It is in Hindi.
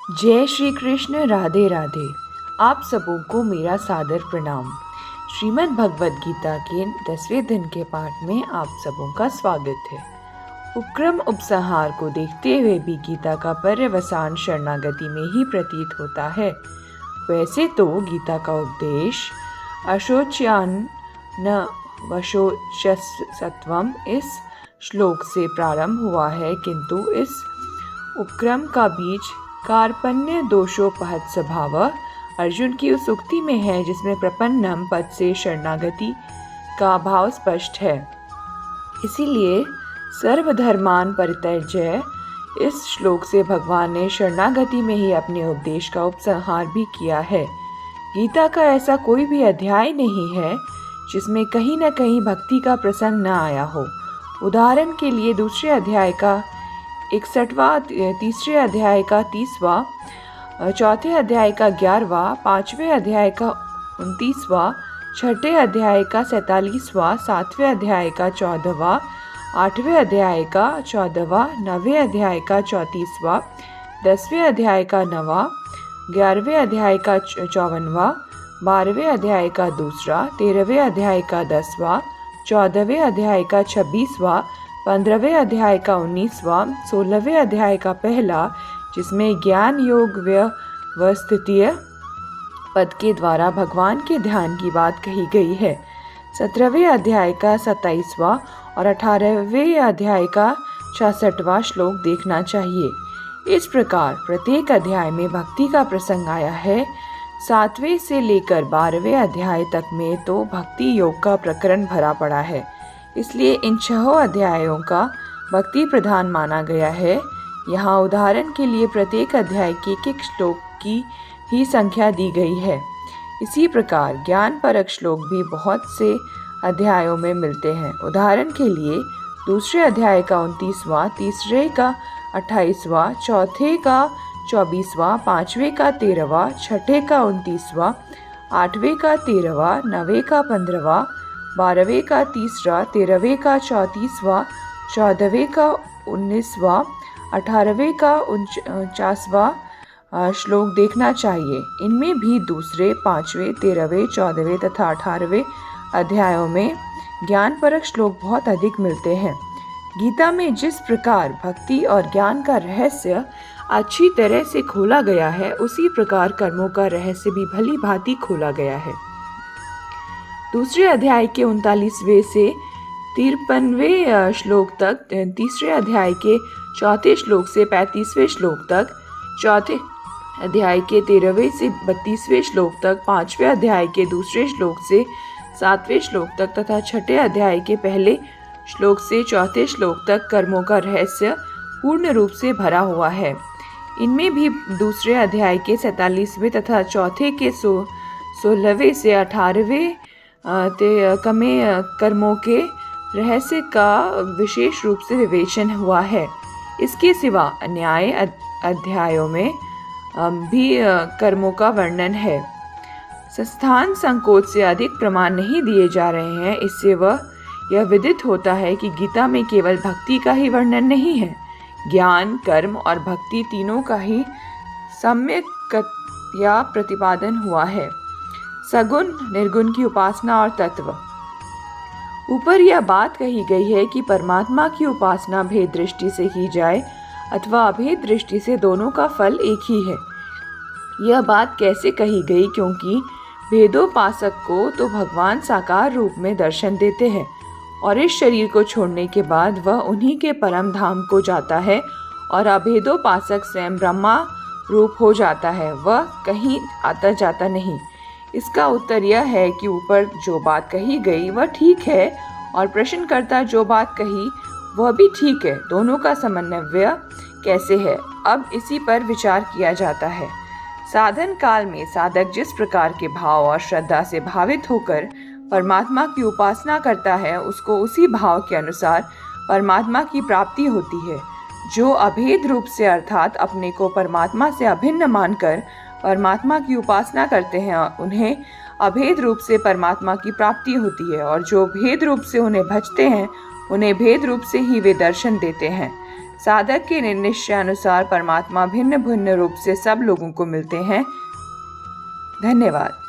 जय श्री कृष्ण। राधे राधे। आप सबों को मेरा सादर प्रणाम। श्रीमद् भगवद गीता के 10वें दिन के पाठ में आप सबों का स्वागत है। उपक्रम उपसंहार को देखते हुए भी गीता का पर्यवसान शरणागति में ही प्रतीत होता है। वैसे तो गीता का उपदेश अशोच्यान न वशोचसत्वम इस श्लोक से प्रारंभ हुआ है, किंतु इस उपक्रम का बीज कार्पण्य दोषोपहत स्वभाव अर्जुन की उस उक्ति में है जिसमें प्रपन्नम पद से शरणागति का भाव स्पष्ट है। इसीलिए सर्वधर्मान परित्यज्य इस श्लोक से भगवान ने शरणागति में ही अपने उपदेश का उपसंहार भी किया है। गीता का ऐसा कोई भी अध्याय नहीं है जिसमें कहीं न कहीं भक्ति का प्रसंग न आया हो। उदाहरण के लिए दूसरे अध्याय का 61वां, तीसरे अध्याय का 30वां, चौथे अध्याय का 11वां, पांचवें अध्याय का 29वां, छठे अध्याय का 47वां, सातवें अध्याय का 14वां, आठवें अध्याय का 14वां, नवें अध्याय का 34वां, 10वें अध्याय का 9वां, 11वें अध्याय का 54वां, 12वें अध्याय का 2, 13वें अध्याय का 10वां, 14वें अध्याय का 26वां, 15वें अध्याय का 19वां, 16वें अध्याय का पहला, जिसमें ज्ञान योग व्यवस्थितीय पद के द्वारा भगवान के ध्यान की बात कही गई है। 17वें अध्याय का 27वां और 18वें अध्याय का 66वां श्लोक देखना चाहिए। इस प्रकार प्रत्येक अध्याय में भक्ति का प्रसंग आया है। 7वें से लेकर 12वें अध्याय तक में तो भक्ति योग का प्रकरण भरा पड़ा है। इसलिए इन 6 अध्यायों का भक्ति प्रधान माना गया है। यहाँ उदाहरण के लिए प्रत्येक अध्याय के एक श्लोक की ही संख्या दी गई है। इसी प्रकार ज्ञान परक श्लोक भी बहुत से अध्यायों में मिलते हैं। उदाहरण के लिए दूसरे अध्याय का 29वां, तीसरे का 28वां, चौथे का 24वां, पांचवें का 13वां, छठे का 29वां, आठवें का 13वां, नवें का 15वां, 12वें का 3, 13वें का 34वां, 14वें का 19वां, 18वें का 49वां श्लोक देखना चाहिए। इनमें भी दूसरे, 5वें, 13वें, 14वें तथा 18वें अध्यायों में ज्ञान परक श्लोक बहुत अधिक मिलते हैं। गीता में जिस प्रकार भक्ति और ज्ञान का रहस्य अच्छी तरह से खोला गया है, उसी प्रकार कर्मों का रहस्य भी भली भांति खोला गया है। दूसरे अध्याय के 39वें से 53वें श्लोक तक, तीसरे अध्याय के चौथे श्लोक से 35वें श्लोक तक, चौथे अध्याय के 13वें से 32वें श्लोक तक, पांचवें अध्याय के दूसरे श्लोक से 7वें श्लोक तक तथा छठे अध्याय के पहले श्लोक से चौथे श्लोक तक कर्मों का रहस्य पूर्ण रूप से भरा हुआ है। इनमें भी दूसरे अध्याय के 47वें तथा चौथे के 16वें से 18वें में कर्मों के रहस्य का विशेष रूप से विवेचन हुआ है। इसके सिवा न्याय अध्यायों में भी कर्मों का वर्णन है। संस्थान संकोच से अधिक प्रमाण नहीं दिए जा रहे हैं। इससे यह विदित होता है कि गीता में केवल भक्ति का ही वर्णन नहीं है, ज्ञान, कर्म और भक्ति तीनों का ही सम्यक या प्रतिपादन हुआ है। सगुण निर्गुण की उपासना और तत्व। ऊपर यह बात कही गई है कि परमात्मा की उपासना भेद दृष्टि से की जाए अथवा अभेद दृष्टि से, दोनों का फल एक ही है। यह बात कैसे कही गई? क्योंकि भेदोपासक को तो भगवान साकार रूप में दर्शन देते हैं और इस शरीर को छोड़ने के बाद वह उन्हीं के परम धाम को जाता है, और अभेदोपासक स्वयं ब्रह्मा रूप हो जाता है, वह कहीं आता जाता नहीं। इसका उत्तर यह है कि ऊपर जो बात कही गई वह ठीक है और प्रश्नकर्ता जो बात कही वह भी ठीक है। दोनों का समन्वय कैसे है, अब इसी पर विचार किया जाता है। साधन काल में साधक जिस प्रकार के भाव और श्रद्धा से भावित होकर परमात्मा की उपासना करता है, उसको उसी भाव के अनुसार परमात्मा की प्राप्ति होती है। जो अभेद रूप से अर्थात अपने को परमात्मा से अभिन्न मानकर परमात्मा की उपासना करते हैं, उन्हें अभेद रूप से परमात्मा की प्राप्ति होती है, और जो भेद रूप से उन्हें भजते हैं, उन्हें भेद रूप से ही वे दर्शन देते हैं। साधक के निश्चयानुसार परमात्मा भिन्न भिन्न रूप से सब लोगों को मिलते हैं। धन्यवाद।